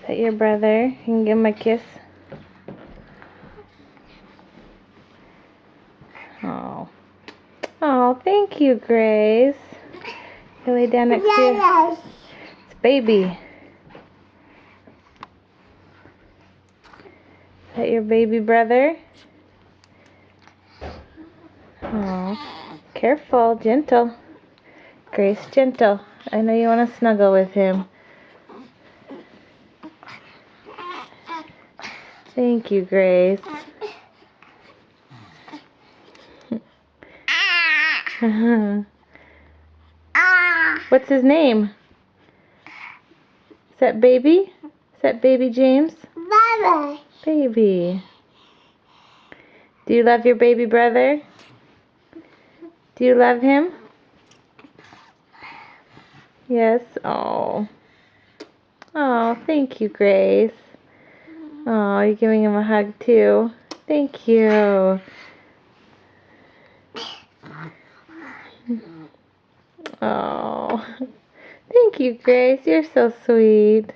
Is that your brother? You can give him a kiss. Oh. Oh, thank you, Grace. You lay down next to you. It's baby. Is that your baby brother? Oh. Careful, gentle. Grace, gentle. I know you want to snuggle with him. Thank you, Grace. What's his name? Is that baby? Is that baby James? Baby. Do you love your baby brother? Do you love him? Yes. Oh. Oh, thank you, Grace. Oh, you're giving him a hug too. Thank you. Oh. Thank you, Grace. You're so sweet.